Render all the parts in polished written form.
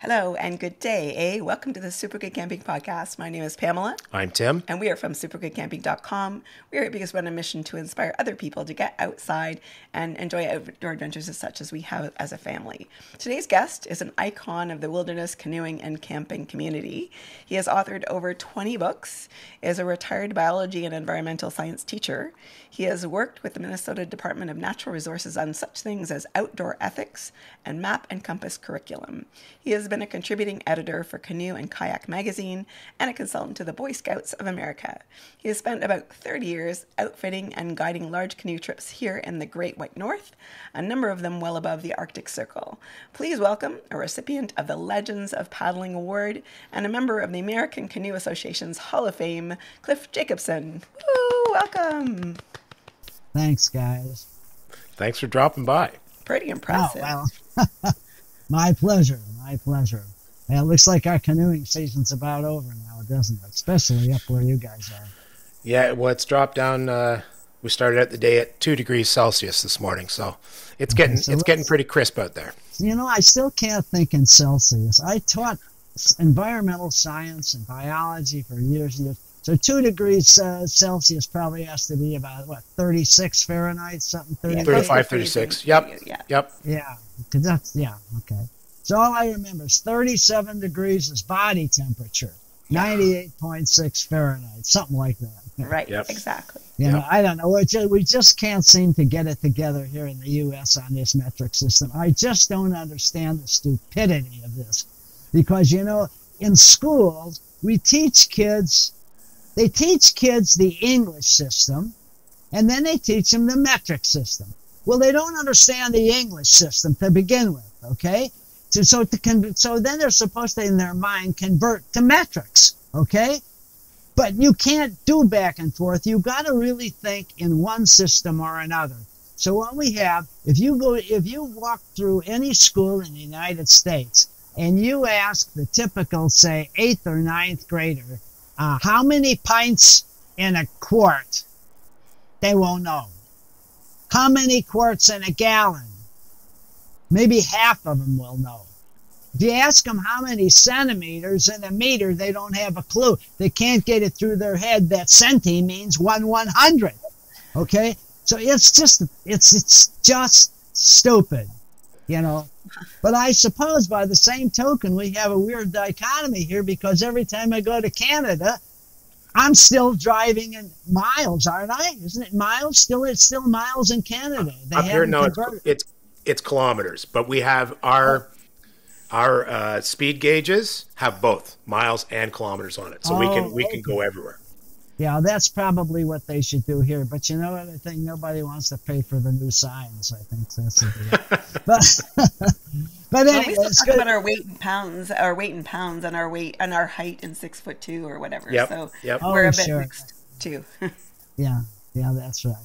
Hello and good day, Welcome to the Super Good Camping Podcast. My name is Pamela. I'm Tim. And we are from supergoodcamping.com. We are here because we're on a mission to inspire other people to get outside and enjoy outdoor adventures as such as we have as a family. Today's guest is an icon of the wilderness canoeing and camping community. He has authored over 20 books, is a retired biology and environmental science teacher. He has worked with the Minnesota Department of Natural Resources on such things as outdoor ethics and map and compass curriculum. He has been a contributing editor for Canoe and Kayak magazine and a consultant to the Boy Scouts of America. He has spent about 30 years outfitting and guiding large canoe trips here in the Great White North, a number of them well above the Arctic Circle. Please welcome a recipient of the Legends of Paddling Award and a member of the American Canoe Association's Hall of Fame, Cliff Jacobson. Woo, welcome. Thanks, guys. Thanks for dropping by. Pretty impressive. Oh, well, my pleasure. My pleasure. Yeah, it looks like our canoeing season's about over now, doesn't it? Especially up where you guys are. Yeah, well, it's dropped down. We started out the day at 2 degrees Celsius this morning, so it's getting pretty crisp out there. You know, I still can't think in Celsius. I taught environmental science and biology for years and years. So 2 degrees Celsius probably has to be about, 36 Fahrenheit, something? 35, 36. Yep. Yeah, because okay. So all I remember is 37 degrees is body temperature, 98.6 Fahrenheit, something like that. Right, exactly. You know, I don't know. We just can't seem to get it together here in the U.S. on this metric system. I just don't understand the stupidity of this. Because, you know, in schools, they teach kids the English system, and then they teach them the metric system. Well, they don't understand the English system to begin with, okay? So then they're supposed to, in their mind, convert to metrics, okay? But you can't do back and forth. You got to really think in one system or another. So what we have, if you walk through any school in the United States and you ask the typical, say, 8th or ninth grader, how many pints in a quart? They won't know. How many quarts in a gallon? Maybe half of them will know. If you ask them how many centimeters in a meter, they don't have a clue. They can't get it through their head that centi means 1/100th. Okay? So it's just stupid, you know. But I suppose by the same token, we have a weird dichotomy here because every time I go to Canada, I'm still driving in miles, aren't I? Isn't it miles? It's still miles in Canada. Up here, no, it's kilometers. But we have our speed gauges have both miles and kilometers on it, so we can go everywhere. Yeah, that's probably what they should do here. But you know what? I think nobody wants to pay for the new signs. I think that's the deal. But anyway, we still talk about our weight in pounds, and our weight and our height in 6'2" or whatever. Yep. So we're a bit mixed too. yeah, that's right.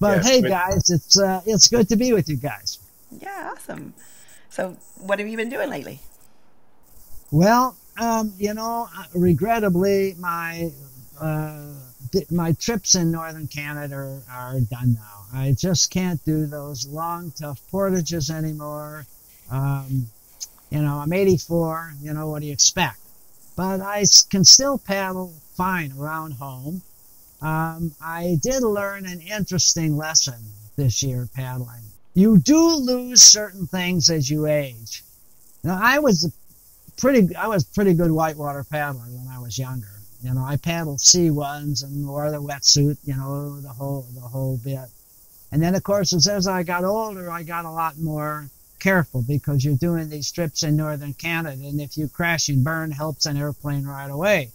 But hey, guys, it's good to be with you guys. Yeah, awesome. So, what have you been doing lately? Well, you know, regrettably, my trips in northern Canada are done now. I just can't do those long, tough portages anymore. You know, I'm 84. You know, what do you expect? But I can still paddle fine around home. I did learn an interesting lesson this year paddling. You do lose certain things as you age. Now, I was a pretty good whitewater paddler when I was younger. You know, I paddled C1s and wore the wetsuit, you know, the whole bit. And then, of course, as I got older, I got a lot more careful because you're doing these trips in northern Canada, and if you crash and burn, helps an airplane right away.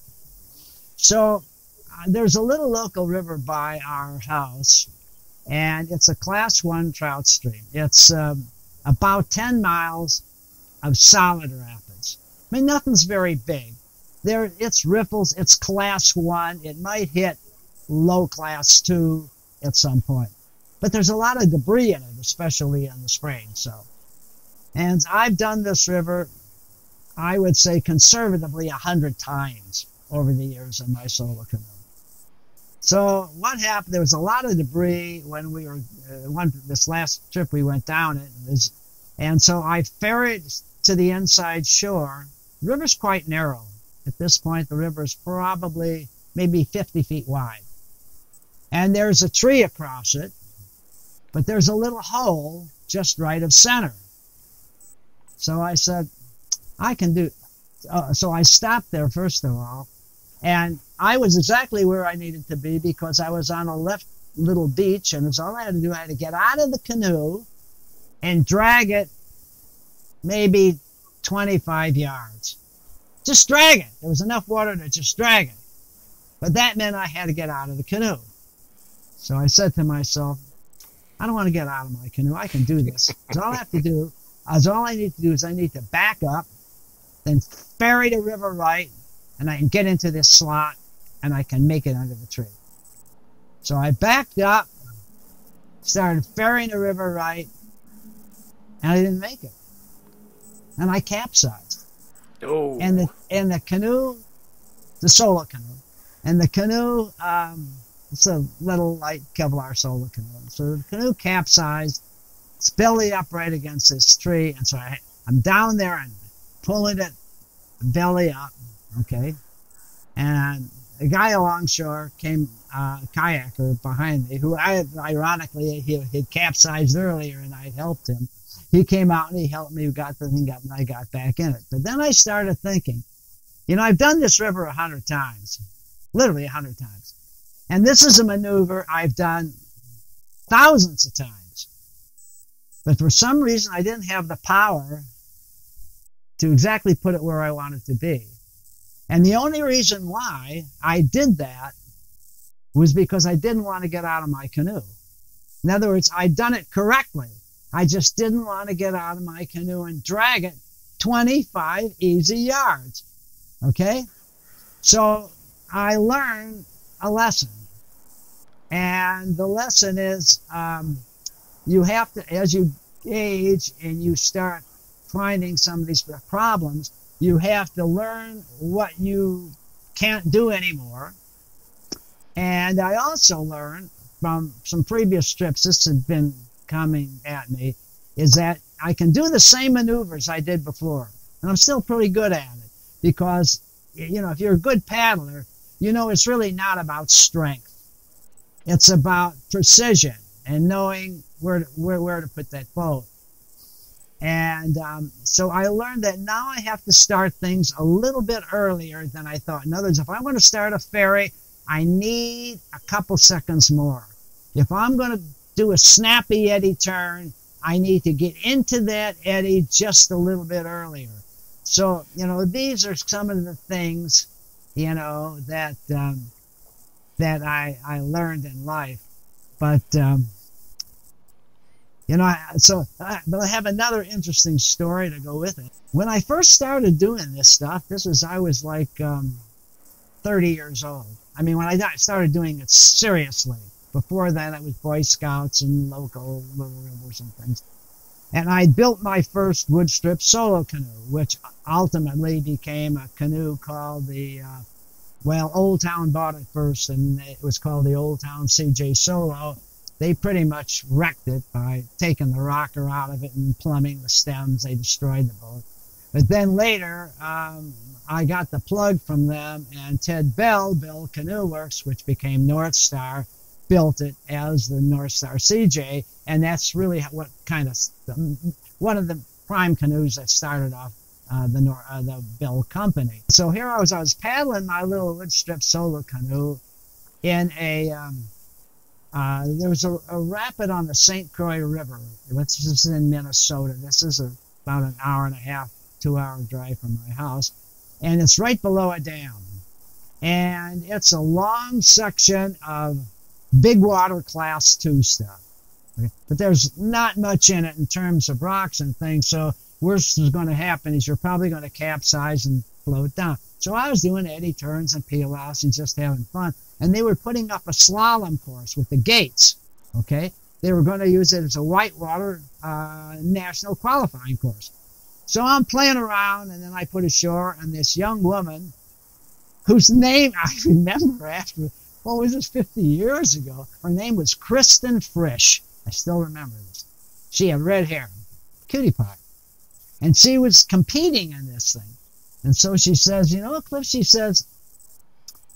So there's a little local river by our house, and it's a Class 1 trout stream. It's about 10 miles of solid rapids. I mean, nothing's very big. It's riffles. It's Class 1. It might hit low Class 2 at some point. But there's a lot of debris in it, especially in the spring. And I've done this river, I would say conservatively 100 times over the years in my solo canoe. So what happened, there was a lot of debris when we were, this last trip we went down it, and so I ferried to the inside shore. The river's quite narrow. At this point, the river is probably maybe 50 feet wide. And there's a tree across it, but there's a little hole just right of center. So I said, I can do. So I stopped there, first of all, and I was exactly where I needed to be because I was on a left little beach, and it's all I had to do. I had to get out of the canoe and drag it maybe 25 yards. Just drag it. There was enough water to just drag it. But that meant I had to get out of the canoe. So I said to myself, I don't want to get out of my canoe. I can do this. So all I have to do is all I need to do is I need to back up, then ferry the river right, and I can get into this slot, and I can make it under the tree. So I backed up, started ferrying the river right, and I didn't make it. And I capsized. Oh. And the canoe, the solo canoe, and the canoe, it's a little light Kevlar solo canoe. So the canoe capsized, it's belly up right against this tree, and so I'm down there and pulling it belly up, okay? And a guy alongshore came, a kayaker behind me, who ironically, he had capsized earlier and I helped him. He came out and he helped me, got the thing up, and I got back in it. But then I started thinking, I've done this river 100 times, literally 100 times. And this is a maneuver I've done thousands of times. But for some reason, I didn't have the power to exactly put it where I wanted to be. And the only reason why I did that was because I didn't want to get out of my canoe. In other words, I'd done it correctly. I just didn't want to get out of my canoe and drag it 25 easy yards. Okay? So I learned a lesson. And the lesson is you have to, as you age and you start finding some of these problems, you have to learn what you can't do anymore. And I also learned from some previous trips, this had been coming at me, is that I can do the same maneuvers I did before. And I'm still pretty good at it because, if you're a good paddler, it's really not about strength. It's about precision and knowing where to put that boat. And so I learned that now I have to start things a little bit earlier than I thought. In other words, if I'm going to start a ferry, I need a couple seconds more. If I'm going to do a snappy eddy turn, I need to get into that eddy just a little bit earlier. So, these are some of the things, that I learned in life. But, but I have another interesting story to go with it. When I first started doing this stuff, I was like 30 years old. I mean, when I started doing it seriously. Before that, it was Boy Scouts and local little rivers and things. And I built my first wood strip solo canoe, which ultimately became a canoe called the, Old Town bought it first, and it was called the Old Town CJ Solo. They pretty much wrecked it by taking the rocker out of it and plumbing the stems. They destroyed the boat. But then later, I got the plug from them, and Ted Bell built Canoe Works, which became North Star, built it as the North Star CJ, and that's really what kind of one of the prime canoes that started off the Bell Company. So here I was paddling my little wood strip solo canoe in there was a rapid on the St. Croix River, which is in Minnesota. This is about an hour and a half, 2-hour drive from my house, and it's right below a dam. And it's a long section of big water class 2 stuff. Okay? But there's not much in it in terms of rocks and things, so worst is going to happen is you're probably going to capsize and float down. So I was doing eddy turns and peel outs and just having fun. And they were putting up a slalom course with the gates, okay? They were going to use it as a whitewater national qualifying course. So I'm playing around, and then I put ashore, and this young woman, whose name I remember after, well, it was just 50 years ago. Her name was Kristen Frisch. I still remember this. She had red hair, cutie pie. And she was competing in this thing. And so she says, you know, Cliff, she says,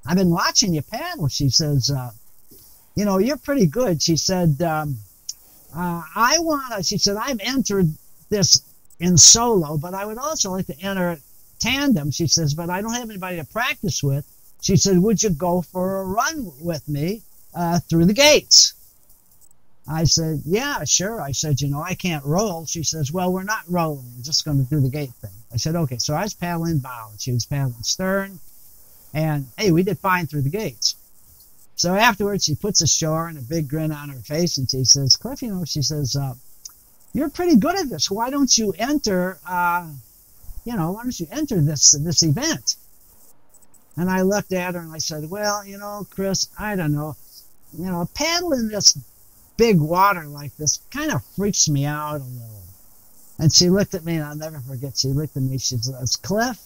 I've been watching you paddle. She says, you know, you're pretty good. She said, she said, I've entered this in solo, but I would also like to enter tandem. She says, but I don't have anybody to practice with. She said, would you go for a run with me through the gates? I said, yeah, sure. I said, you know, I can't roll. She says, well, we're not rolling. We're just going to do the gate thing. I said, okay. So I was paddling bow, and she was paddling stern. And, hey, we did fine through the gates. So afterwards, she puts ashore and a big grin on her face, and she says, Cliff, you know, she says, you're pretty good at this. Why don't you enter, why don't you enter this event? And I looked at her, and I said, well, you know, Chris, I don't know. You know, paddling this big water like this kind of freaks me out a little. And she looked at me, and I'll never forget, she looked at me, she says, Cliff,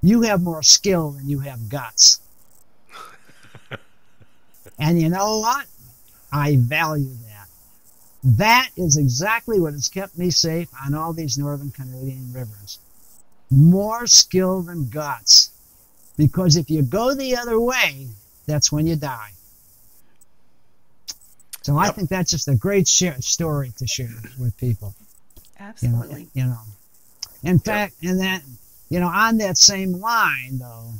you have more skill than you have guts. And you know what? I value that. That is exactly what has kept me safe on all these northern Canadian rivers. More skill than guts. Because if you go the other way, that's when you die. So I think that's just a great story to share with people. Absolutely. You know. In fact, and that, you know, on that same line, though,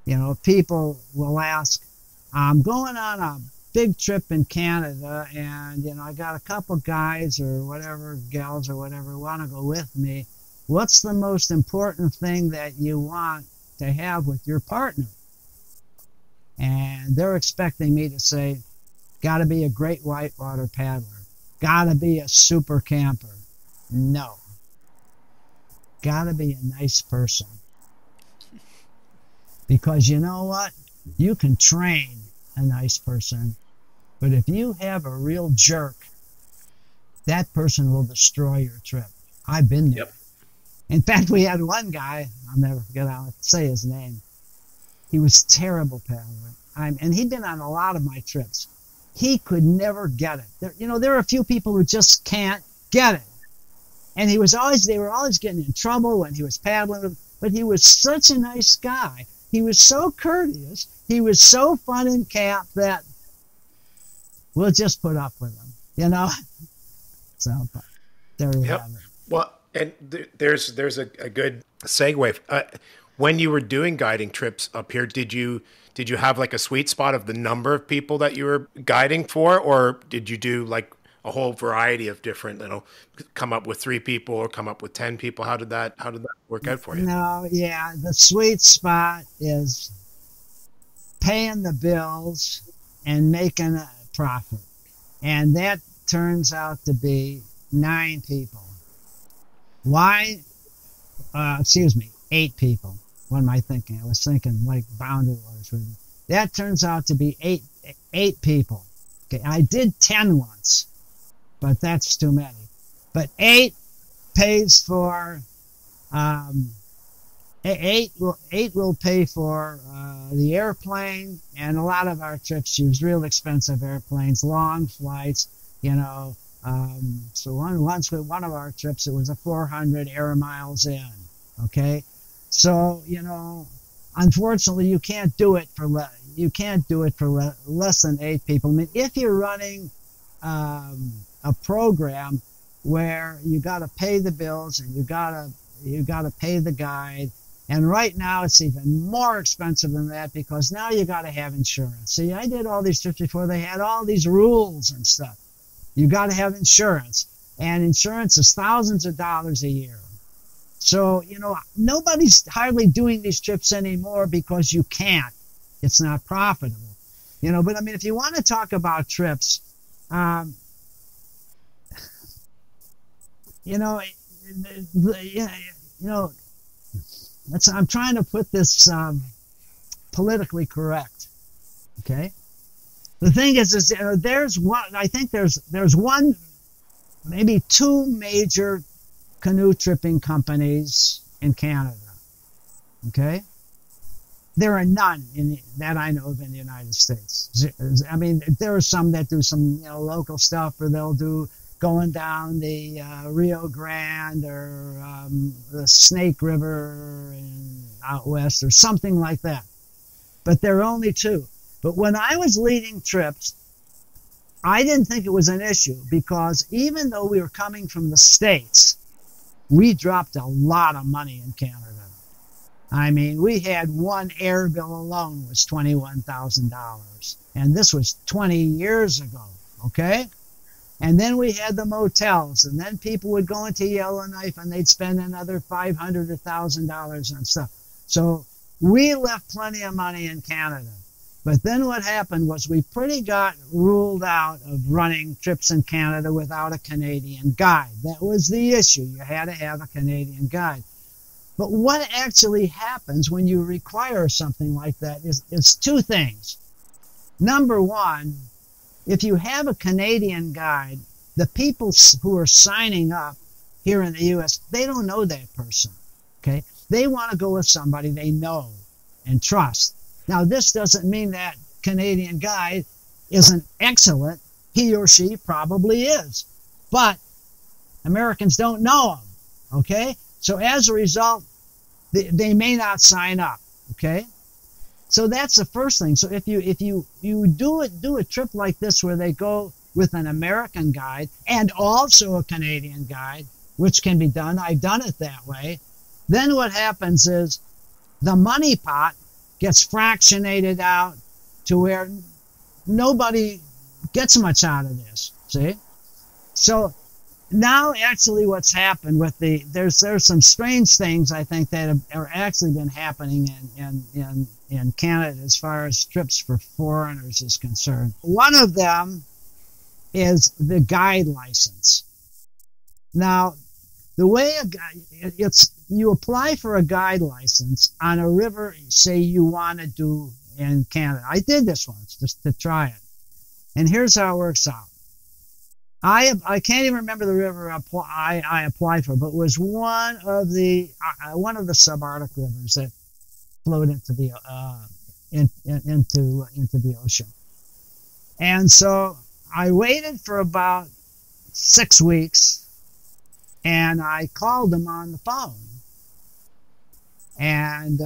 you know, people will ask, I'm going on a big trip in Canada, and, you know, I got a couple guys or whatever, gals or whatever, want to go with me. What's the most important thing that you want to have with your partner? And they're expecting me to say, got to be a great whitewater paddler. Got to be a super camper. No. Got to be a nice person. Because you know what? You can train a nice person, but if you have a real jerk, that person will destroy your trip. I've been there. Yep. In fact, we had one guy, I'll never forget, I'll say his name. He was terrible paddler. And he'd been on a lot of my trips. He could never get it. There are a few people who just can't get it. And they were always getting in trouble when he was paddling. But he was such a nice guy. He was so courteous. He was so fun in camp that we'll just put up with him, you know? So there you have it. Well, and there's a good segue. When you were doing guiding trips up here, did you have like a sweet spot of the number of people that you were guiding for, or did you do like a whole variety of different, come up with 3 people or come up with 10 people? How did that work out for you? No, yeah, the sweet spot is paying the bills and making a profit. And that turns out to be 9 people. Why? 8 people. What am I thinking? I was thinking like boundary waters. That turns out to be eight people. Okay, I did 10 once, but that's too many. But 8 pays for 8 will pay for the airplane, and a lot of our trips use real expensive airplanes, long flights, you know. So once with one of our trips, it was a 400 air miles in. Okay, so you know, unfortunately, you can't do it for less than 8 people. I mean, if you're running a program where you got to pay the bills and you got to pay the guide, and right now it's even more expensive than that because now you got to have insurance. See, I did all these trips before they had all these rules and stuff. You got to have insurance, and insurance is thousands of dollars a year. So, you know, nobody's hardly doing these trips anymore because you can't. It's not profitable. You know, but I mean, if you want to talk about trips, I'm trying to put this politically correct. Okay. The thing is there's one, maybe 2 major canoe tripping companies in Canada. Okay. There are none that I know of in the United States. I mean, there are some that do some, local stuff, or they'll do going down the Rio Grande or the Snake River out west or something like that. But there are only two. But when I was leading trips, I didn't think it was an issue because even though we were coming from the States, we dropped a lot of money in Canada. I mean, we had one air bill alone was $21,000. And this was 20 years ago, okay? And then we had the motels, and then people would go into Yellowknife and they'd spend another $500 or $1,000 on stuff. So we left plenty of money in Canada. But then what happened was we pretty got ruled out of running trips in Canada without a Canadian guide. That was the issue. You had to have a Canadian guide. But what actually happens when you require something like that is two things. Number one, if you have a Canadian guide, the people who are signing up here in the U.S., they don't know that person, okay? They want to go with somebody they know and trust. Now, this doesn't mean that Canadian guide isn't excellent. He or she probably is. But Americans don't know him, okay? So as a result, they may not sign up, okay? So that's the first thing. So if you do a trip like this where they go with an American guide and also a Canadian guide, which can be done, I've done it that way, then what happens is the money pot gets fractionated out to where nobody gets much out of this, see? So now actually what's happened with there's some strange things I think that are actually been happening in Canada as far as trips for foreigners is concerned. One of them is the guide license. Now, the way you apply for a guide license on a river, say you want to do in Canada. I did this once just to try it. And here's how it works out. I can't even remember the river I applied for, but it was one of the subarctic rivers that flowed into the into the ocean. And so I waited for about 6 weeks, and I called them on the phone. And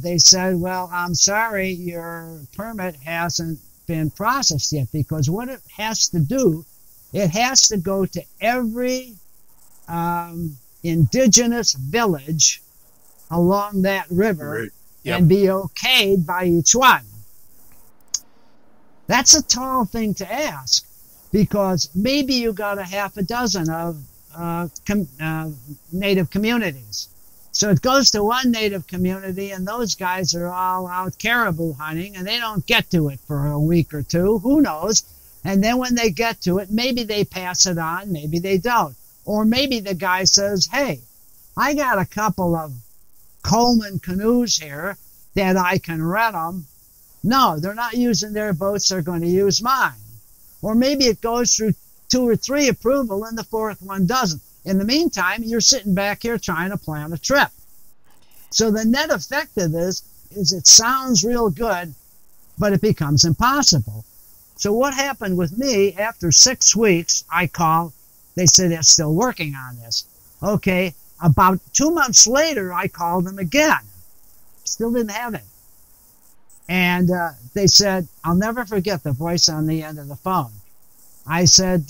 they said, well, I'm sorry, your permit hasn't been processed yet, because what it has to do, it has to go to every indigenous village along that river, right. Yep. And be okayed by each one. That's a tall thing to ask, because maybe you got a half a dozen of native communities. So it goes to one native community, and those guys are all out caribou hunting, and they don't get to it for a week or two. Who knows? And then when they get to it, maybe they pass it on, maybe they don't. Or maybe the guy says, hey, I got a couple of Coleman canoes here that I can rent them. No, they're not using their boats, they're going to use mine. Or maybe it goes through 2 or 3 approval and the 4th one doesn't. In the meantime, you're sitting back here trying to plan a trip. So the net effect of this is it sounds real good, but it becomes impossible. So what happened with me, after 6 weeks, I called, they said they're still working on this. Okay, about 2 months later, I called them again. Still didn't have it. And they said, I'll never forget the voice on the end of the phone. I said,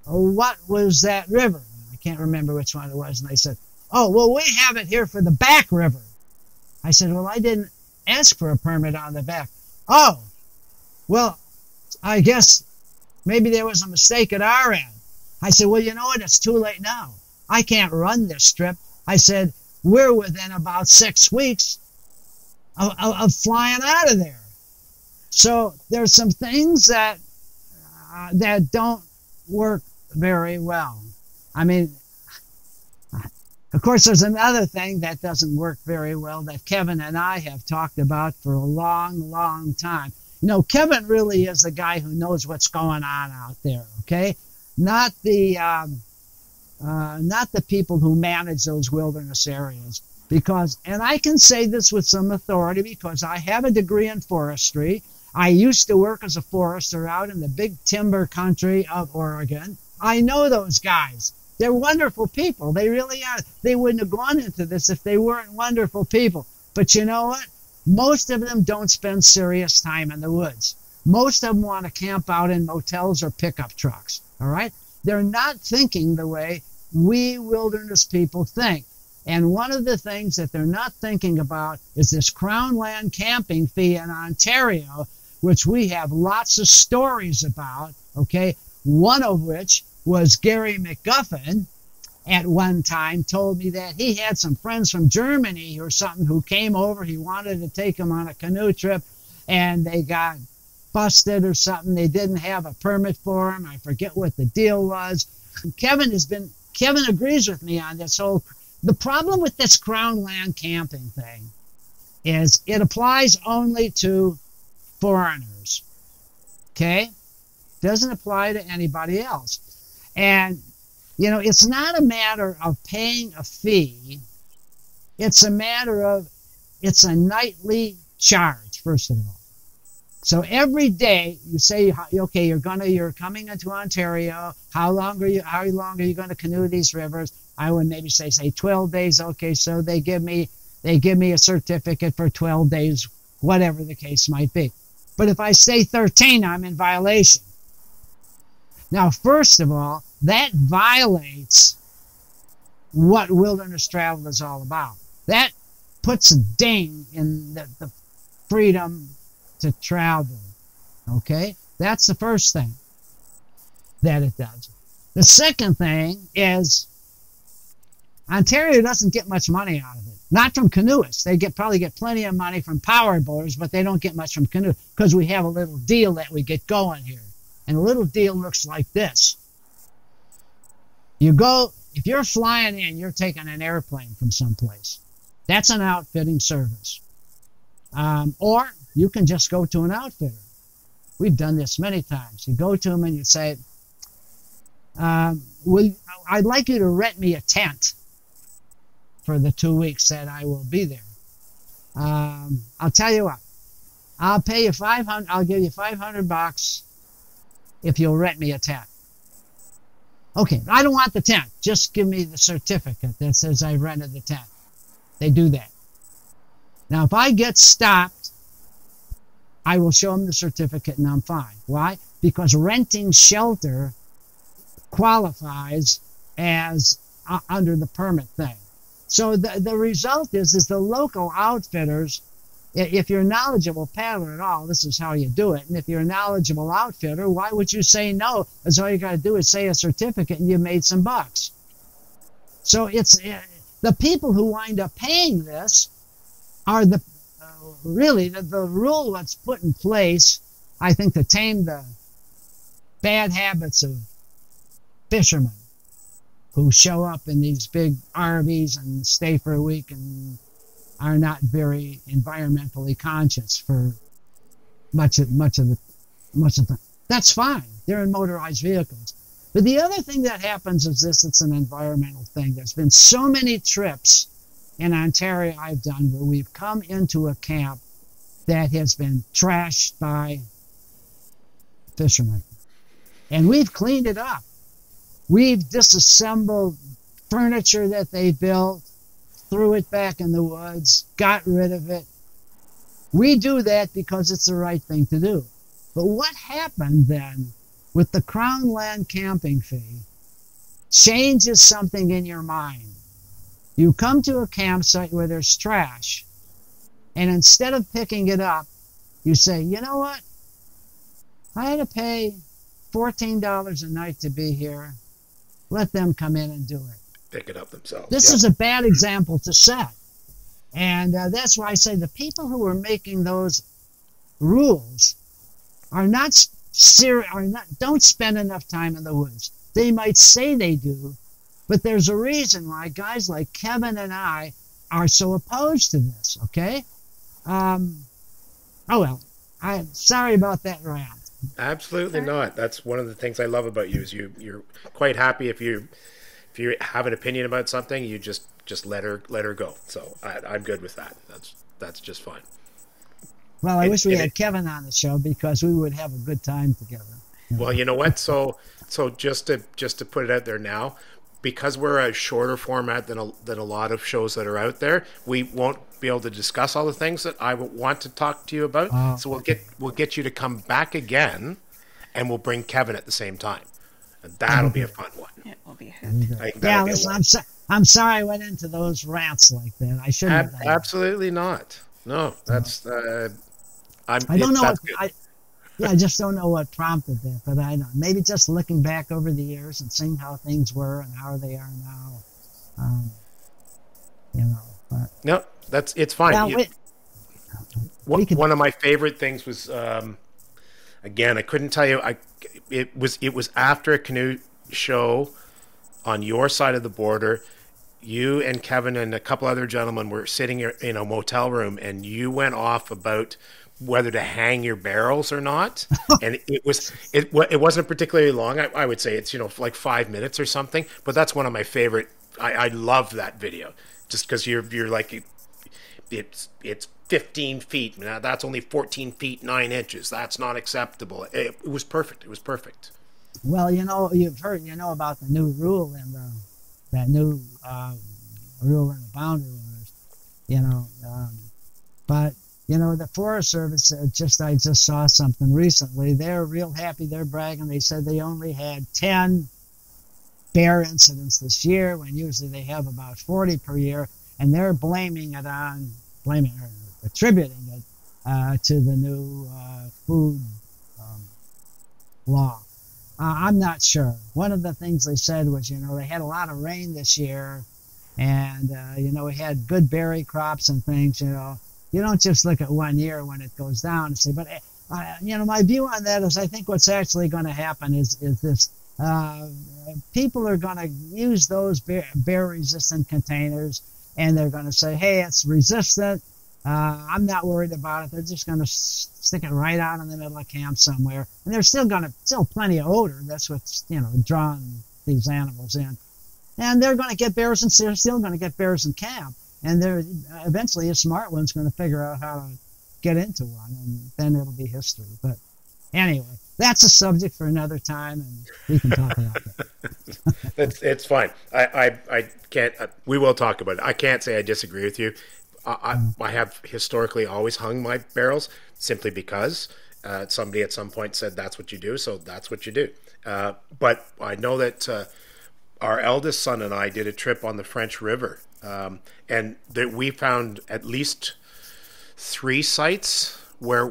what was that river? I can't remember which one it was. And they said, oh, well, we have it here for the back river. I said, well, I didn't ask for a permit on the back. Oh, well, I guess maybe there was a mistake at our end. I said, well, you know what? It's too late now. I can't run this trip. I said, we're within about 6 weeks of flying out of there. So there's some things that don't work very well. I mean, of course, there's another thing that doesn't work very well that Kevin and I have talked about for a long, long time. You know, Kevin really is the guy who knows what's going on out there, okay? Not the people who manage those wilderness areas. Because, and I can say this with some authority because I have a degree in forestry. I used to work as a forester out in the big timber country of Oregon. I know those guys. They're wonderful people. They really are. They wouldn't have gone into this if they weren't wonderful people. But you know what? Most of them don't spend serious time in the woods. Most of them want to camp out in motels or pickup trucks. All right? They're not thinking the way we wilderness people think. And one of the things that they're not thinking about is this Crown Land camping fee in Ontario, which we have lots of stories about, okay? One of which was Gary McGuffin at one time told me that he had some friends from Germany or something who came over. He wanted to take them on a canoe trip, and they got busted or something. They didn't have a permit for them. I forget what the deal was. Kevin agrees with me on this whole. The problem with this Crown Land camping thing is it applies only to foreigners. Okay? Doesn't apply to anybody else. And, you know, it's not a matter of paying a fee. It's a matter of, it's a nightly charge, first of all. So every day you say, okay, you're coming into Ontario. How long are you going to canoe these rivers? I would maybe say 12 days. Okay, so they give me a certificate for 12 days, whatever the case might be. But if I say 13, I'm in violation. Now, first of all, that violates what wilderness travel is all about. That puts a ding in the freedom to travel. Okay? That's the first thing that it does. The second thing is Ontario doesn't get much money out of it. Not from canoeists. They probably get plenty of money from power boaters, but they don't get much from canoe because we have a little deal that we get going here. And a little deal looks like this. If you're flying in, you're taking an airplane from someplace. That's an outfitting service. Or you can just go to an outfitter. We've done this many times. You go to them and you say, I'd like you to rent me a tent for the 2 weeks that I will be there. I'll tell you what. I'll pay you $500. I'll give you $500 if you'll rent me a tent. Okay, I don't want the tent. Just give me the certificate that says I rented the tent. They do that. Now, if I get stopped, I will show them the certificate and I'm fine. Why? Because renting shelter qualifies as under the permit thing. So the result is the local outfitters, if you're a knowledgeable paddler at all, this is how you do it. And if you're a knowledgeable outfitter, why would you say no? Because all you got to do is say a certificate and you made some bucks. So it's the people who wind up paying this are the rule that's put in place, I think, to tame the bad habits of fishermen who show up in these big RVs and stay for a week and are not very environmentally conscious for much of the. That's fine. They're in motorized vehicles. But the other thing that happens is this: it's an environmental thing. There's been so many trips in Ontario I've done where we've come into a camp that has been trashed by fishermen, and we've cleaned it up. We've disassembled furniture that they built, threw it back in the woods, got rid of it. We do that because it's the right thing to do. But what happened then with the Crown Land camping fee changes something in your mind. You come to a campsite where there's trash, and instead of picking it up, you say, you know what? I had to pay $14 a night to be here. Let them come in and do it. Pick it up themselves. This is a bad example to set. And that's why I say the people who are making those rules are not don't spend enough time in the woods. They might say they do, but there's a reason why guys like Kevin and I are so opposed to this, okay? Oh, well, I'm sorry about that rant. Absolutely not. That's one of the things I love about you is you're quite happy if you have an opinion about something, you just let her go. So I'm good with that. That's just fine. Well, I wish we had Kevin on the show because we would have a good time together. You Well, know. you know what? So just to put it out there now, because we're a shorter format than a lot of shows that are out there, we won't be able to discuss all the things that I would want to talk to you about. So Okay. we'll get you to come back again, and we'll bring Kevin at the same time, and That'd be that'll be a great. fun one. It will be a That'd be hoot. great. I think Yeah, that'll be a listen, lot. I'm sorry I went into those rants like that. I shouldn't have done that. Absolutely not. No, that's I don't know what that's good. yeah, I just don't know what prompted that, but I don't. Maybe just looking back over the years and seeing how things were and how they are now. Um, you know, but No, it's fine. well, we could. One of my favorite things was again, I couldn't tell you. It was after a canoe show on your side of the border. You and Kevin and a couple other gentlemen were sitting in a motel room, and you went off about whether to hang your barrels or not. And it wasn't particularly long. I would say it's like 5 minutes or something. But that's one of my favorite. I love that video just because you're like it's 15 feet. Now that's only 14 feet 9 inches. That's not acceptable. It was perfect. It was perfect. Well, you've heard, about the new rule and that new rule in the boundary waters. But the Forest Service I just saw something recently. They're real happy. They're bragging. They said they only had 10 bear incidents this year, when usually they have about 40 per year, and they're attributing it to the new food law. I'm not sure. One of the things they said was, they had a lot of rain this year, and we had good berry crops and things. You don't just look at 1 year when it goes down and say, but my view on that is, I think what's actually going to happen is this. People are going to use those bear-resistant containers, and they're going to say, hey, it's resistant. I'm not worried about it. They're just going to stick it right out in the middle of camp somewhere. And there's still plenty of odor. That's what's, drawing these animals in. And they're going to get bears, and they're still going to get bears in camp. And eventually a smart one's going to figure out how to get into one, and then it'll be history. But anyway, that's a subject for another time, and we can talk about that. It's fine. I can't. We will talk about it. I can't say I disagree with you. I have historically always hung my barrels simply because somebody at some point said that's what you do, so that's what you do. But I know that our eldest son and I did a trip on the French River, and that we found at least 3 sites where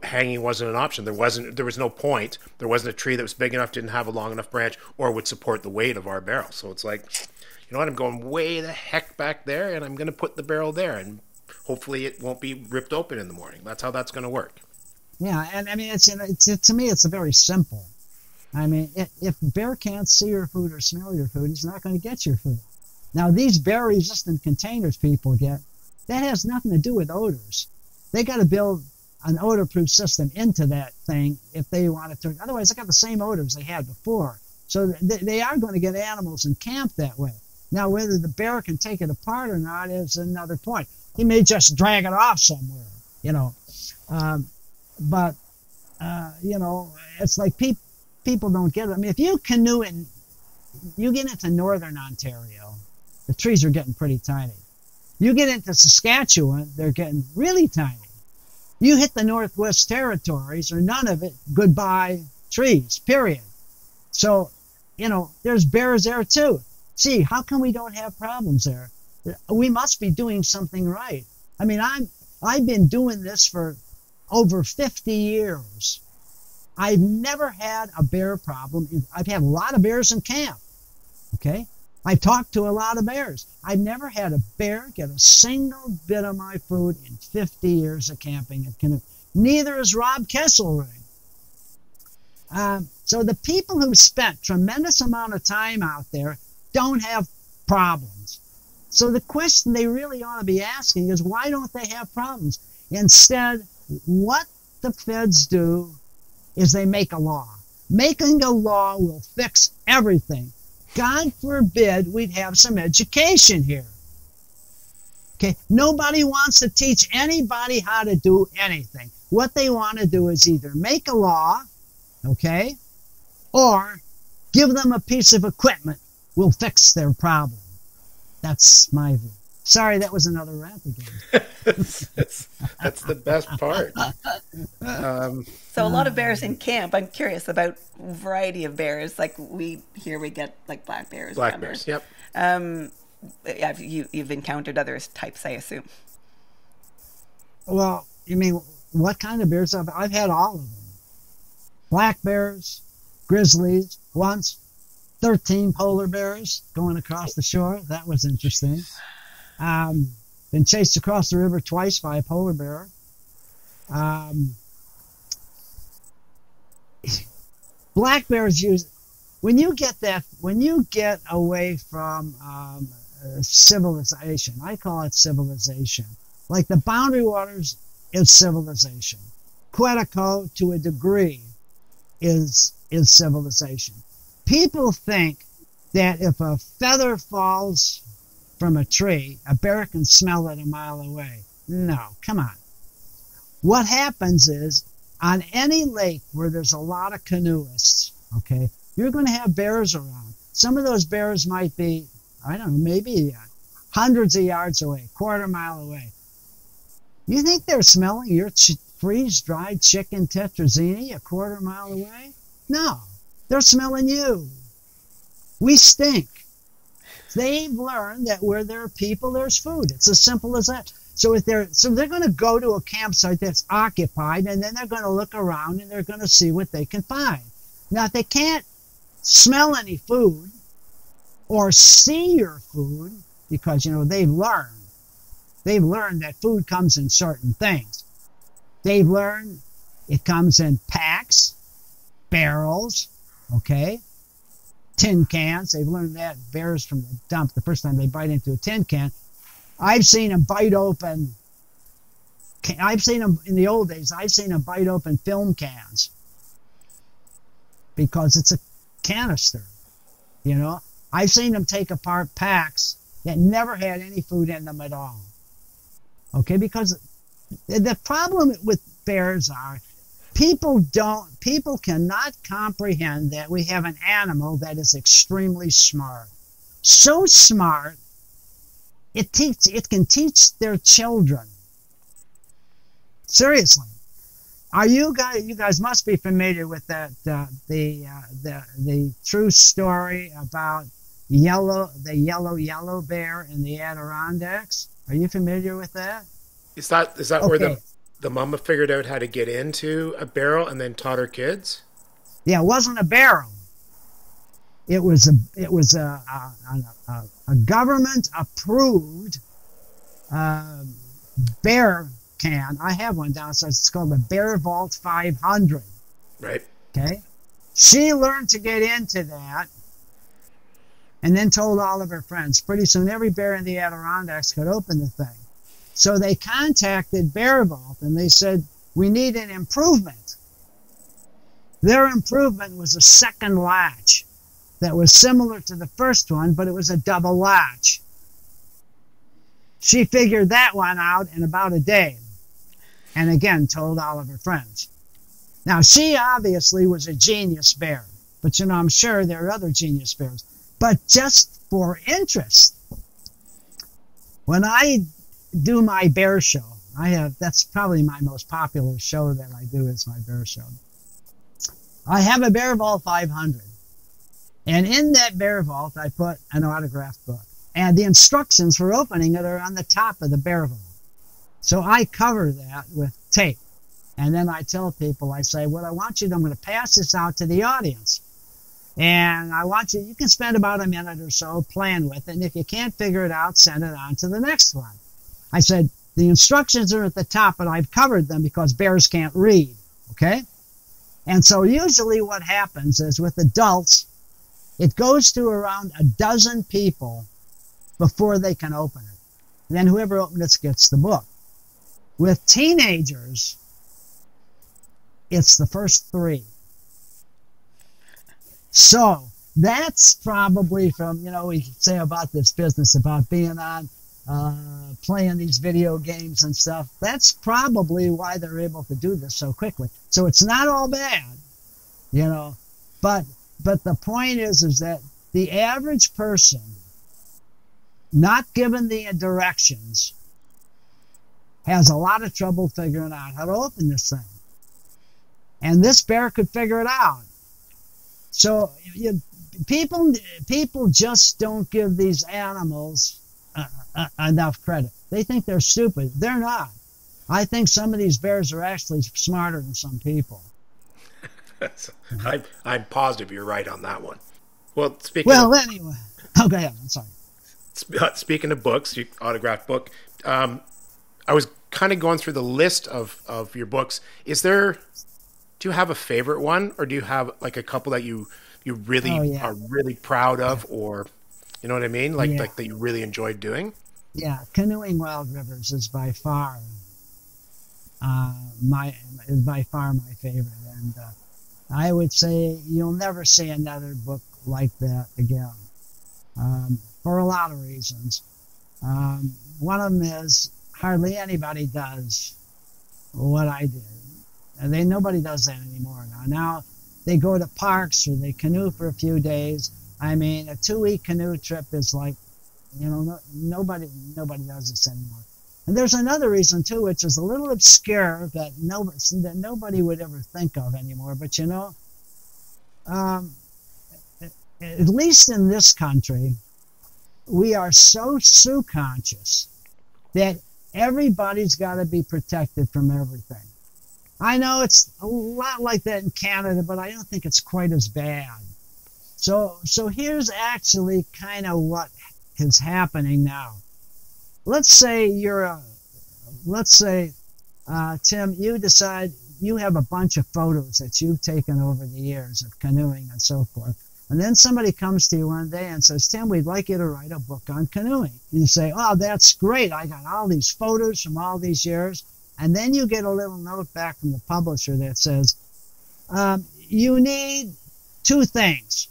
hanging wasn't an option. There was no point. There wasn't a tree that was big enough, didn't have a long enough branch, or would support the weight of our barrel. So it's like, you know what, I'm going way the heck back there, and I'm going to put the barrel there, and hopefully it won't be ripped open in the morning. That's how that's going to work. Yeah, and I mean, to me, it's very simple. I mean, if a bear can't see your food or smell your food, he's not going to get your food. Now, these bear-resistant containers people get, that has nothing to do with odors. They got to build an odor-proof system into that thing if they want it to. Otherwise, they got the same odors they had before. So they are going to get animals in camp that way. Now, whether the bear can take it apart or not is another point. He may just drag it off somewhere, but it's like people don't get it. I mean, if you canoe you get into northern Ontario, the trees are getting pretty tiny. You get into Saskatchewan, they're getting really tiny. You hit the Northwest Territories, or none of it, goodbye trees, period. So, there's bears there too. Gee, how come we don't have problems there? We must be doing something right. I mean, I've been doing this for over 50 years. I've never had a bear problem. I've had a lot of bears in camp. Okay? I've talked to a lot of bears. I've never had a bear get a single bit of my food in 50 years of camping at canoe. Neither is Rob Kesselring. So the people who spent tremendous amount of time out there don't have problems. So the question they really ought to be asking is, why don't they have problems? Instead, what the feds do is they make a law. Making a law will fix everything. God forbid we'd have some education here. Okay, nobody wants to teach anybody how to do anything. What they want to do is either make a law, okay, or give them a piece of equipment. We'll fix their problem. That's my view. Sorry, that was another rant again. That's the best part. So a lot of bears in camp. I'm curious about variety of bears. Like we get like black bears. Black bears. Yep. Yeah, you've encountered other types, I assume. Well, you mean what kind of bears? I've had all of them. Black bears, grizzlies, once 13 polar bears going across the shore. That was interesting. Been chased across the river twice by a polar bear. Black bears when you get away from civilization, I call it civilization. Like the Boundary Waters is civilization. Quetico, to a degree, is civilization. People think that if a feather falls from a tree, a bear can smell it a mile away. No, come on. What happens is, on any lake where there's a lot of canoeists, okay, you're going to have bears around. Some of those bears might be, I don't know, maybe hundreds of yards away, quarter mile away. You think they're smelling your freeze-dried chicken tetrazzini a quarter mile away? No, they're smelling you. We stink. They've learned that where there are people, there's food. It's as simple as that. So they're going to go to a campsite that's occupied, and then they're going to look around and they're going to see what they can find. Now, if they can't smell any food or see your food, because they've learned that food comes in certain things. They've learned it comes in packs, barrels, okay, tin cans. They've learned that bears from the dump the first time they bite into a tin can. I've seen them bite open. I've seen them in the old days. I've seen them bite open film cans because it's a canister. I've seen them take apart packs that never had any food in them at all. Okay, because the problem with bears are people cannot comprehend that we have an animal that is extremely smart. So smart, it can teach their children. Seriously. You guys must be familiar with that the true story about the yellow bear in the Adirondacks? Are you familiar with that? Is that okay. Where the mama figured out how to get into a barrel and then taught her kids? Yeah, it wasn't a barrel. It was a government approved bear can. I have one downstairs. It's called the Bear Vault 500. Right. Okay. She learned to get into that, and then told all of her friends. Pretty soon, every bear in the Adirondacks could open the thing. So they contacted Bear Vault, and they said, we need an improvement. Their improvement was a second latch that was similar to the first one, but it was a double latch. She figured that one out in about a day, and again told all of her friends. Now, she obviously was a genius bear, but I'm sure there are other genius bears. But just for interest, when I do my bear show, that's probably my most popular show that I do is my bear show. I have a Bear Vault 500. And in that Bear Vault, I put an autographed book. And the instructions for opening it are on the top of the Bear Vault. So I cover that with tape. And then I tell people, I say, what I want you to, I'm going to pass this out to the audience. And I want you can spend about a minute or so playing with it. And if you can't figure it out, send it on to the next one. I said, the instructions are at the top, but I've covered them because bears can't read. Okay? And so usually what happens is with adults, it goes to around a dozen people before they can open it. And then whoever opens it gets the book. With teenagers, it's the first three. So that's probably from, we say about this business, about being on, playing these video games and stuff. That's probably why they're able to do this so quickly. So it's not all bad, but but the point is that the average person, not given the directions, has a lot of trouble figuring out how to open this thing. And this bear could figure it out. So people just don't give these animals enough credit. They think they're stupid. They're not. I think some of these bears are actually smarter than some people. I'm positive you're right on that one. Well, anyway. Okay, I'm sorry. Speaking of books, your autographed book, I was kind of going through the list of your books. Do you have a favorite one, or do you have like a couple that you really are really proud of, or you know what I mean? Like that you really enjoyed doing? Yeah, Canoeing Wild Rivers is by far my favorite, and I would say you'll never see another book like that again, for a lot of reasons. One of them is hardly anybody does what I did. Nobody does that anymore now. Now they go to parks or they canoe for a few days. I mean, a 2-week canoe trip is like, nobody does this anymore. And there's another reason too, which is a little obscure that nobody would ever think of anymore. But at least in this country, we are so conscious that everybody's got to be protected from everything. I know it's a lot like that in Canada, but I don't think it's quite as bad. So here's actually kind of what is happening now. Let's say Tim, you decide you have a bunch of photos that you've taken over the years of canoeing and so forth. And then somebody comes to you one day and says, Tim, we'd like you to write a book on canoeing. And you say, oh, that's great. I got all these photos from all these years. And then you get a little note back from the publisher that says, you need 2 things.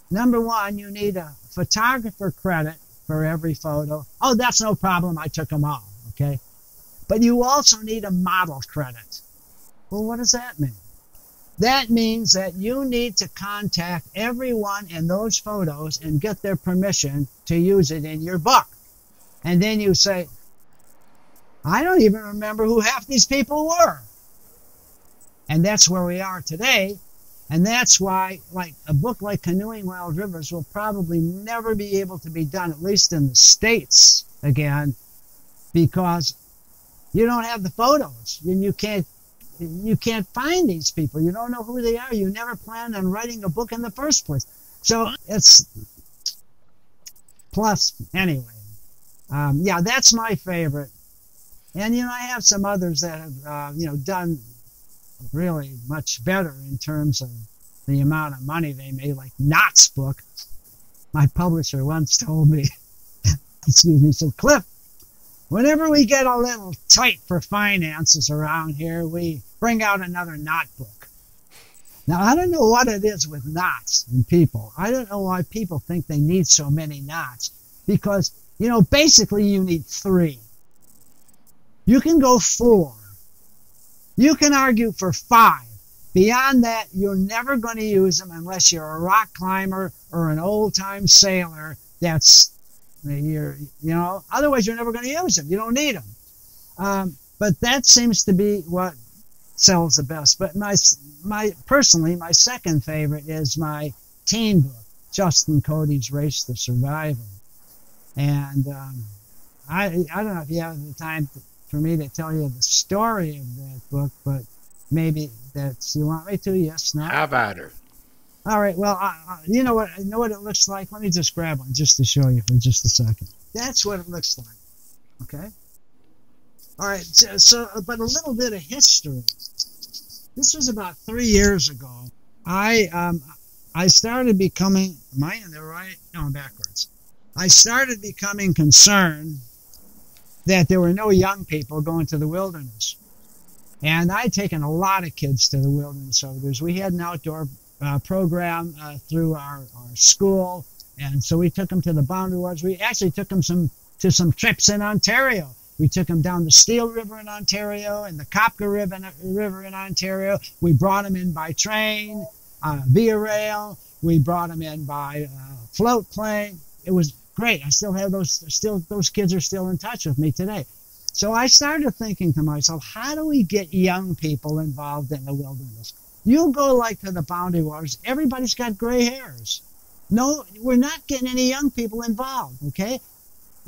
Number 1, you need a photographer credit for every photo. Oh, that's no problem. I took them all. Okay. But you also need a model credit. Well, what does that mean? That means that you need to contact everyone in those photos and get their permission to use it in your book. And then you say, I don't even remember who half these people were. And that's where we are today. And that's why, like, a book like Canoeing Wild Rivers will probably never be able to be done, at least in the States again, because you don't have the photos and you can't find these people. You don't know who they are. You never planned on writing a book in the first place. So it's plus anyway. That's my favorite. And I have some others that have done really much better in terms of the amount of money they made, like Knott's book. My publisher once told me, excuse me, so Cliff, whenever we get a little tight for finances around here, we bring out another Knott book. Now, I don't know what it is with knots in people. I don't know why people think they need so many knots. Because, basically you need 3. You can go 4. You can argue for 5. Beyond that, you're never going to use them unless you're a rock climber or an old-time sailor. Otherwise you're never going to use them. You don't need them. But that seems to be what sells the best. But my second favorite is my teen book, Justin Cody's Race to Survival. And I don't know if you have the time for me to tell you the story of that book, but maybe you want me to? Yes, no? Have at her. All right. Well, you know what it looks like? Let me just grab one just to show you for just a second. That's what it looks like. Okay. All right. So, but a little bit of history. This was about 3 years ago. I started becoming. Am I in there right? No, I'm backwards. I started becoming concerned that there were no young people going to the wilderness. And I'd taken a lot of kids to the wilderness over there. We had an outdoor program through our school, and so we took them to the Boundary Waters. We actually took them to some trips in Ontario. We took them down the Steele River in Ontario and the Kopka River in Ontario. We brought them in by train, via rail. We brought them in by float plane. It was great. I still have those kids are still in touch with me today. So I started thinking to myself, how do we get young people involved in the wilderness? You go like to the Boundary Waters, everybody's got gray hairs. No, we're not getting any young people involved, okay?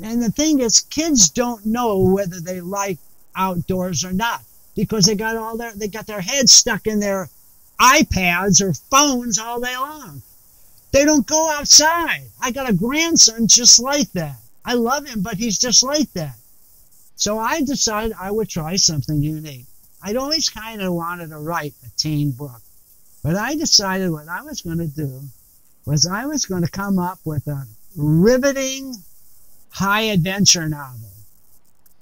And the thing is, kids don't know whether they like outdoors or not because they got their heads stuck in their iPads or phones all day long. They don't go outside. I got a grandson just like that. I love him, but he's just like that. So I decided I would try something unique. I'd always kind of wanted to write a teen book, but I decided what I was going to do was I was going to come up with a riveting high adventure novel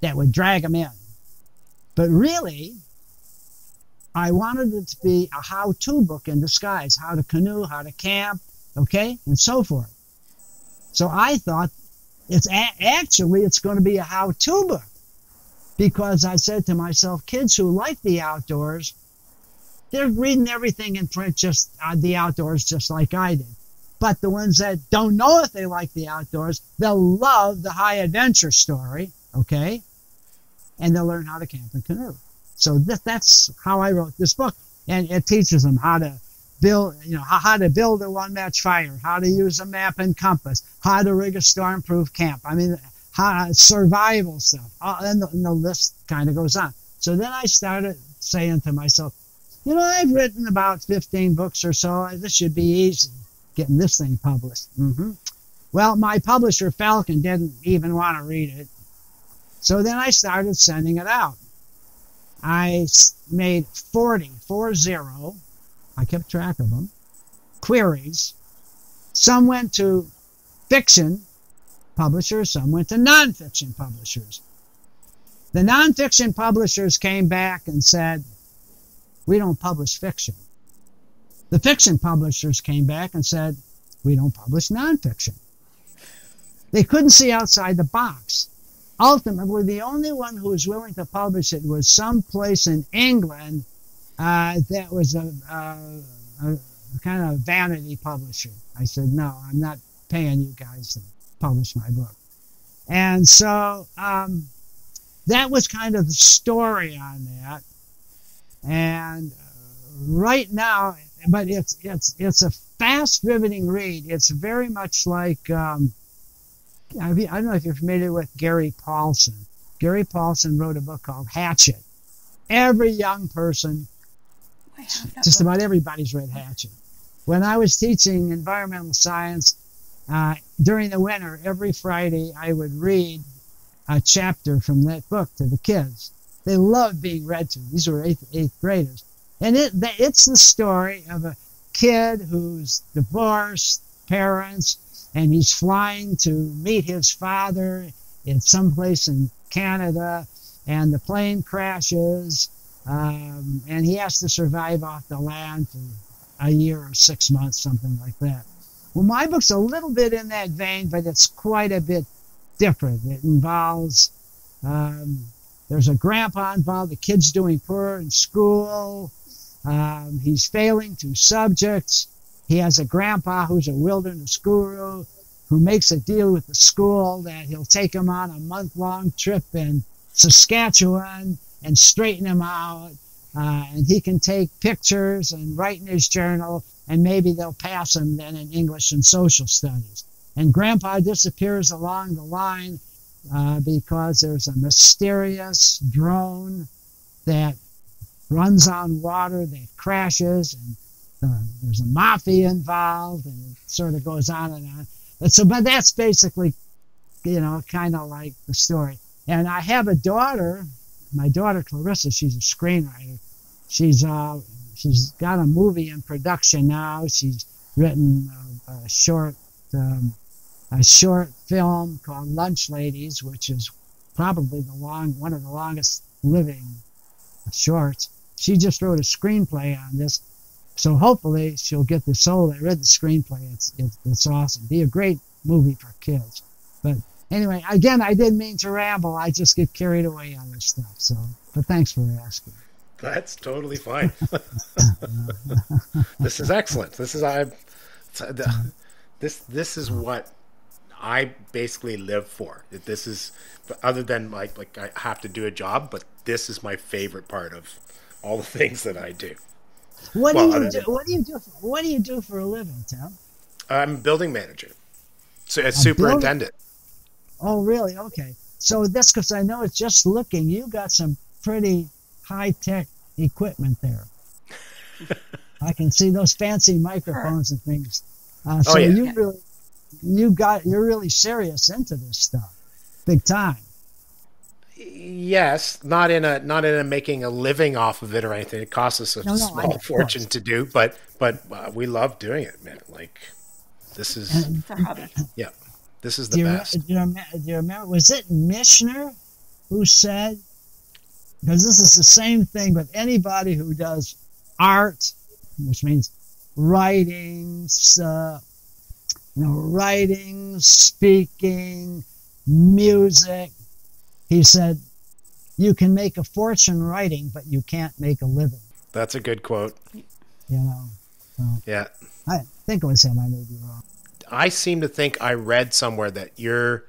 that would drag them in. But really, I wanted it to be a how-to book in disguise, how to canoe, how to camp, okay, and so forth. So I thought it's going to be a how-to book because I said to myself, kids who like the outdoors, they're reading everything in print, just the outdoors, just like I did. But the ones that don't know if they like the outdoors, they'll love the high adventure story, okay? And they'll learn how to camp and canoe. So that's how I wrote this book. And it teaches them how to build, how to build a one-match fire, how to use a map and compass, how to rig a storm-proof camp. I mean, survival stuff. And the list kind of goes on. So then I started saying to myself, I've written about 15 books or so. This should be easy, getting this thing published. Well, my publisher, Falcon, didn't even want to read it. So then I started sending it out. I made 40, I kept track of them, queries. Some went to fiction publishers, some went to nonfiction publishers. The nonfiction publishers came back and said, we don't publish fiction. The fiction publishers came back and said, we don't publish nonfiction. They couldn't see outside the box. Ultimately, the only one who was willing to publish it was some place in England that was a kind of vanity publisher. I said, no, I'm not paying you guys to publish my book. And so that was kind of the story on that. And right now, but it's a fast, riveting read. It's very much like, I don't know if you're familiar with Gary Paulson. Gary Paulson wrote a book called Hatchet. Every young person, just about everybody's read Hatchet. When I was teaching environmental science during the winter, every Friday I would read a chapter from that book to the kids. They loved being read to. These were eighth graders. And it's the story of a kid who's divorced, parents, and he's flying to meet his father in someplace in Canada, and the plane crashes, and he has to survive off the land for a year or 6 months, something like that. Well, my book's a little bit in that vein, but it's quite a bit different. It involves, there's a grandpa involved, the kid's doing poor in school, he's failing 2 subjects. He has a grandpa who's a wilderness guru who makes a deal with the school that he'll take him on a month-long trip in Saskatchewan and straighten him out. And he can take pictures and write in his journal, and maybe they'll pass him then in English and social studies. And Grandpa disappears along the line because there's a mysterious drone that runs on water that crashes, and there's a mafia involved, and it sort of goes on and on. But that's basically, kind of like the story. And I have a daughter, my daughter Clarissa. She's a screenwriter. She's got a movie in production now. She's written a short film called Lunch Ladies, which is probably one of the longest living shorts. She just wrote a screenplay on this. So hopefully she'll get this sold. I read the screenplay. It's awesome. Be a great movie for kids. But anyway, again, I didn't mean to ramble. I just get carried away on this stuff. So, but thanks for asking. That's totally fine. This is excellent. I'm So this is what I basically live for. This is, other than like I have to do a job, but this is my favorite part of all the things that I do. What Well, do you other do? than What do you do? What do you do for a living, Tim? I'm a building manager, so as A builder? superintendent. Oh, really? Okay. So that's because I know it's just looking. You got some pretty high tech equipment there. I can see those fancy microphones and things. Oh So yeah. you're really serious into this stuff, big time. Yes, not in a making a living off of it or anything. It costs us a No, no, I know, small of fortune course. to do, but we love doing it, man. Like this is And It's our hobby. yeah, this is the do you, best. do you remember? Was it Mishner who said? Because this is the same thing with anybody who does art, which means writings, writing, speaking, music. He said, you can make a fortune writing, but you can't make a living. That's a good quote. You know, so Yeah, I think it was him. I may be wrong. I seem to think I read somewhere that you're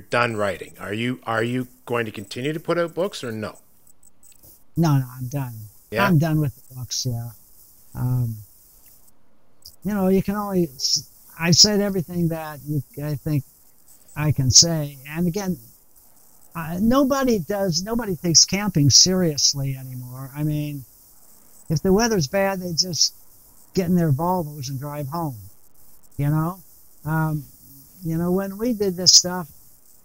done writing. Are you going to continue to put out books or no? No, I'm done. Yeah. I'm done with the books. Yeah. You can only. I said everything that I think I can say, and again, nobody takes camping seriously anymore. I mean, if the weather's bad, they just get in their Volvos and drive home. You know, when we did this stuff,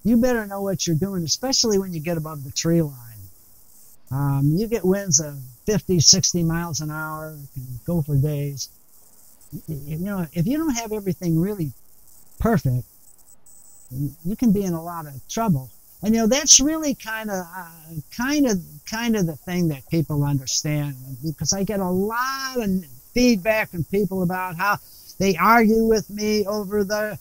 you better know what you're doing, especially when you get above the tree line. You get winds of 50, 60 miles an hour, can go for days. If you don't have everything really perfect, you can be in a lot of trouble. And that's really kind of the thing that people understand, because I get a lot of feedback from people about how they argue with me over the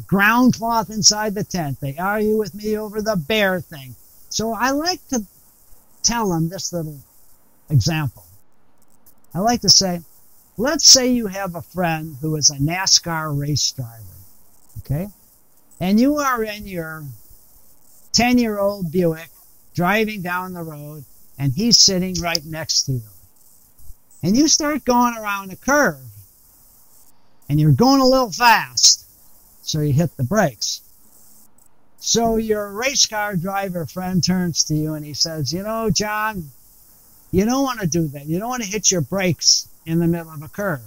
ground cloth inside the tent. They argue with me over the bear thing. So I like to tell them this little example. I like to say, let's say you have a friend who is a NASCAR race driver, okay? And you are in your 10-year-old Buick driving down the road, and he's sitting right next to you. And you start going around a curve, and you're going a little fast, so you hit the brakes. So your race car driver friend turns to you and he says, John, you don't want to do that. You don't want to hit your brakes in the middle of a curve.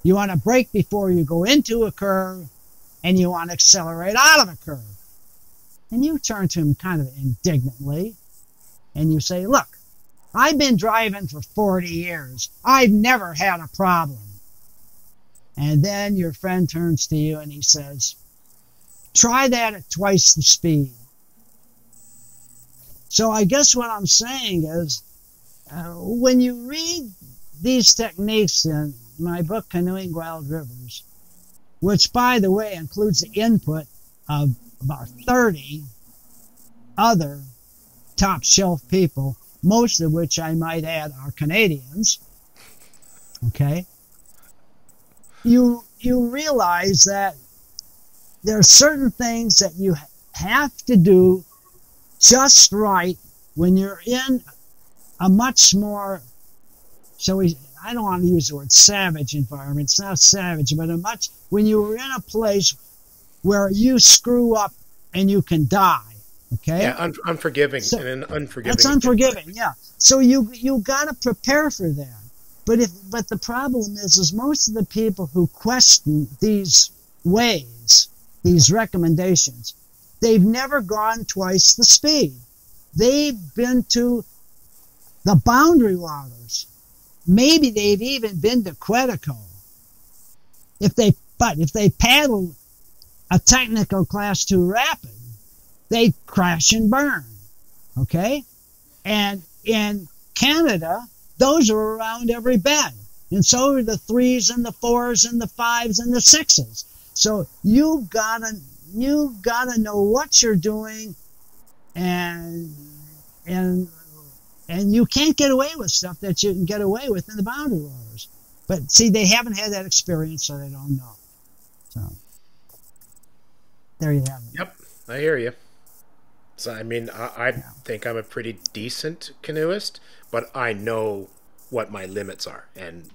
You want to brake before you go into a curve, and you want to accelerate out of a curve. And you turn to him kind of indignantly, and you say, look, I've been driving for 40 years. I've never had a problem. And then your friend turns to you and he says, try that at twice the speed. So I guess what I'm saying is, when you read these techniques in my book, Canoeing Wild Rivers, which, by the way, includes the input of about 30 other top shelf people, most of which I might add are Canadians, okay, you realize that there are certain things that you have to do just right when you're in a much more, I don't want to use the word savage environment. It's not savage, but when you're in a place where you screw up and you can die, okay? Yeah, unforgiving, and an unforgiving. That's unforgiving, yeah. So you got to prepare for that. But the problem is most of the people who question these ways, these recommendations, they've never gone twice the speed. They've been to the boundary waters. Maybe they've even been to Quetico. If they paddle a technical class 2 rapid, they crash and burn. Okay? And in Canada, those are around every bend. And so are the 3s and the 4s and the 5s and the 6s. So you gotta know what you're doing, and you can't get away with stuff that you can get away with in the boundary waters. But see, they haven't had that experience, so they don't know. So there you have it. Yep, I hear you. So I mean, I Yeah. think I'm a pretty decent canoeist, but I know what my limits are, and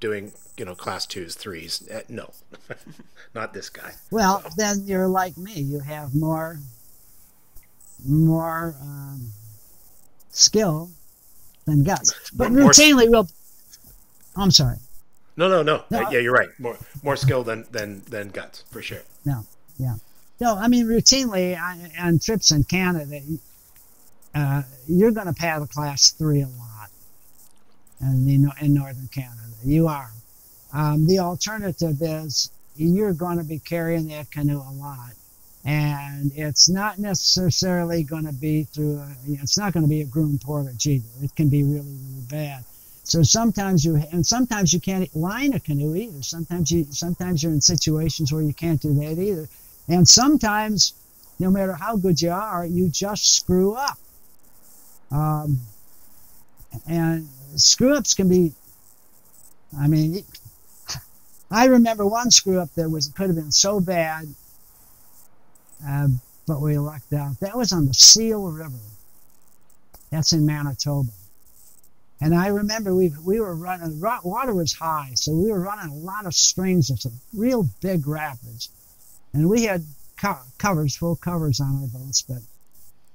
doing class twos, threes, no, not this guy. Well, So then you're like me. You have more skill than guts. But more. routinely, we'll. I'm sorry. No. No, Yeah, you're right. More skill than guts for sure. no, yeah. No, I mean routinely on trips in Canada, you're going to paddle class 3 a lot, and in northern Canada, you are. The alternative is you're going to be carrying that canoe a lot, and it's not necessarily going to be through. It's not going to be a groomed portage either. It can be really, really bad. So sometimes you can't line a canoe either. Sometimes you're in situations where you can't do that either. And sometimes, no matter how good you are, you just screw up. And screw-ups can be, I mean, I remember one screw-up that could have been so bad, but we lucked out. That was on the Seal River. That's in Manitoba. And I remember we were running, water was high, so we were running a lot of streams of some real big rapids. And we had full covers on our boats.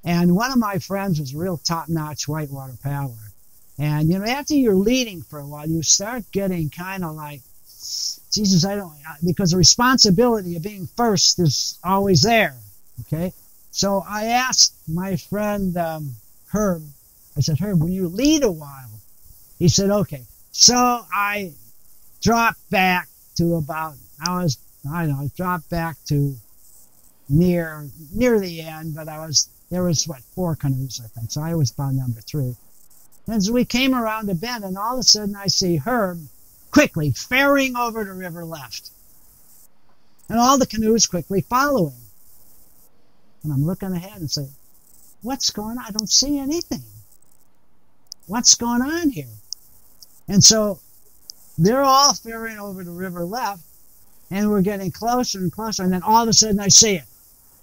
And one of my friends was a real top-notch whitewater paddler. And, after you're leading for a while, you start getting kind of like, Jesus, because the responsibility of being first is always there, okay? So I asked my friend Herb, I said, Herb, will you lead a while? He said, okay. So I dropped back to about, I dropped back to near the end, but there was 4 canoes, I think. So I was about number 3. And as we came around a bend, and all of a sudden I see Herb quickly ferrying over the river left. And all the canoes quickly following. And I'm looking ahead and say, what's going on? I don't see anything. What's going on here? And so they're all ferrying over the river left, and we're getting closer and closer, and then all of a sudden I see it.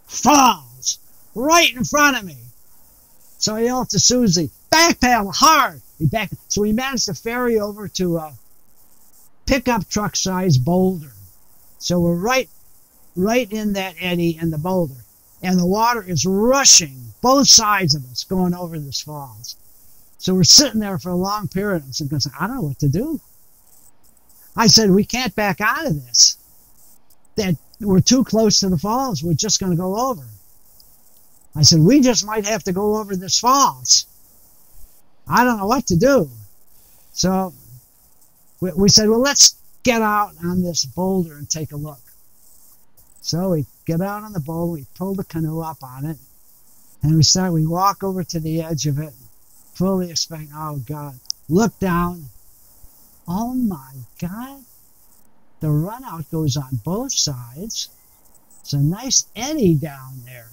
Falls right in front of me. So I yelled to Susie, back paddle hard. So we managed to ferry over to a pickup truck size boulder. So we're right in that eddy and the boulder. And the water is rushing both sides of us going over this falls. So we're sitting there for a long period. I'm saying, I don't know what to do. I said, we can't back out of this. That we're too close to the falls. We're just going to go over. I said, we just might have to go over this falls. I don't know what to do. So we said, well, let's get out on this boulder and take a look. So we get out on the boulder, we pull the canoe up on it, and we walk over to the edge of it, fully expecting, oh God, look down. Oh my God. The run out goes on both sides. It's a nice eddy down there.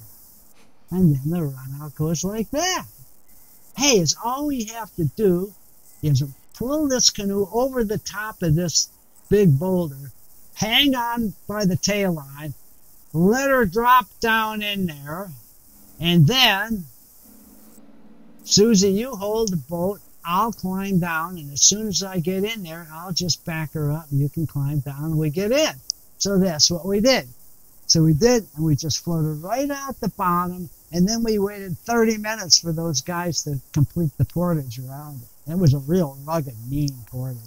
And then the run out goes like that. Hey, it's all we have to do is pull this canoe over the top of this big boulder, hang on by the tail line, let her drop down in there, and then, Susie, you hold the boat, I'll climb down, and as soon as I get in there, I'll just back her up, and you can climb down, and we get in. So that's what we did. So we did, and we just floated right out the bottom, and then we waited 30 minutes for those guys to complete the portage around it. It was a real rugged, mean portage,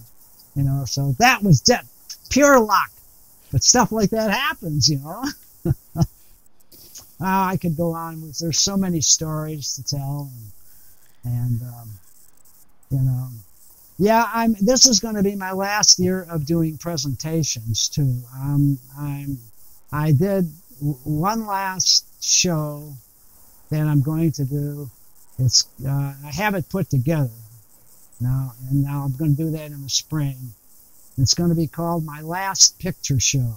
so that was pure luck. But stuff like that happens, I could go on. There's so many stories to tell, and yeah. This is going to be my last year of doing presentations too. I did one last show that I'm going to do. I have it put together now, and now I'm going to do that in the spring. It's going to be called My Last Picture Show,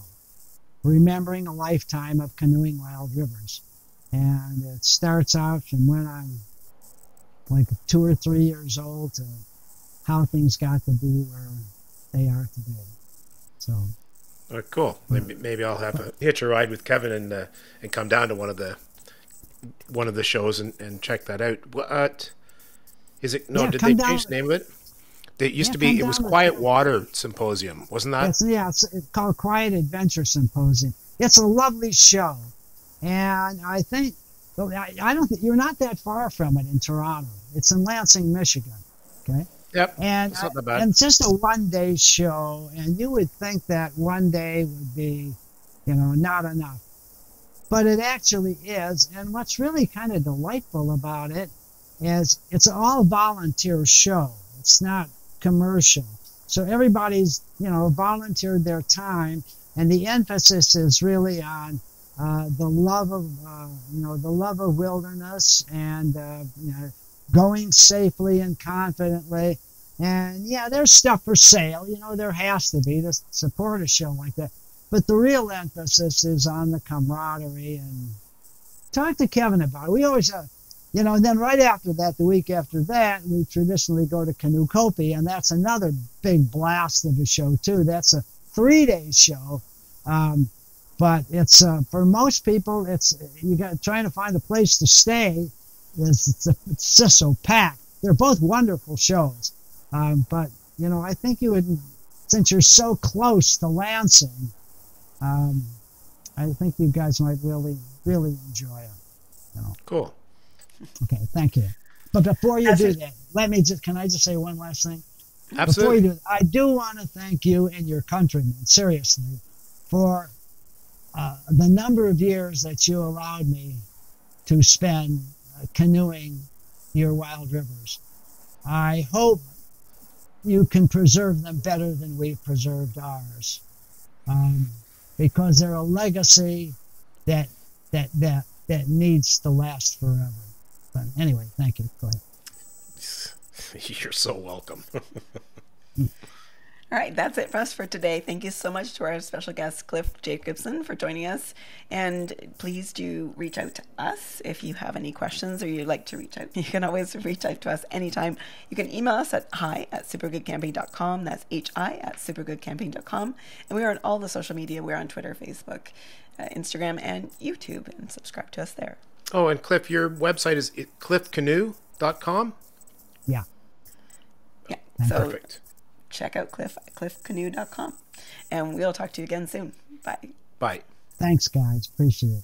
Remembering a Lifetime of Canoeing Wild Rivers. And it starts out from when I'm like 2 or 3 years old to how things got to be where they are today. So. Oh, cool. Maybe I'll have a hitch a ride with Kevin and come down to one of the shows and check that out. What is it? No, Yeah, did they come change down. the name of it? It used Yeah, to come be. It was down with Quiet Kevin. Water Symposium, wasn't that? It's called Quiet Adventure Symposium. It's a lovely show, and I think I don't think you're not that far from it in Toronto. It's in Lansing, Michigan. Okay, Yep. and It's not that bad. and it's just a 1 day show, and you would think that 1 day would be, not enough, but it actually is. And what's really kind of delightful about it is it's an all volunteer show. It's not commercial. So everybody's, volunteered their time, and the emphasis is really on the love of, the love of wilderness and, going safely and confidently. And yeah, there's stuff for sale. There has to be to support a show like that. But the real emphasis is on the camaraderie. And talk to Kevin about it. We always and then right after that, the week after that, we traditionally go to Canoe Copy, and that's another big blast of a show too. That's a 3 day show, but it's for most people, it's trying to find a place to stay. It's just so packed. They're both wonderful shows, but I think you would, since you're so close to Lansing, I think you guys might really, really enjoy it. Cool. Okay, thank you. But before you That's do it. that, can I just say one last thing? Absolutely. Before you do it, I do want to thank you and your countrymen, seriously, for the number of years that you allowed me to spend canoeing your wild rivers. I hope you can preserve them better than we've preserved ours, because they're a legacy that needs to last forever. But anyway, thank you. Go ahead. You're so welcome. All right, that's it for us for today. Thank you so much to our special guest, Cliff Jacobson, for joining us. And please do reach out to us if you have any questions or you'd like to reach out. You can always reach out to us anytime. You can email us at hi@supergoodcamping.com. That's hi@supergoodcamping.com. And we are on all the social media. We're on Twitter, Facebook, Instagram, and YouTube. And subscribe to us there. Oh, and Cliff, your website is cliffcanoe.com? Yeah. Yeah, so Perfect. check out Cliff at cliffcanoe.com. And we'll talk to you again soon. Bye. Bye. Thanks, guys. Appreciate it.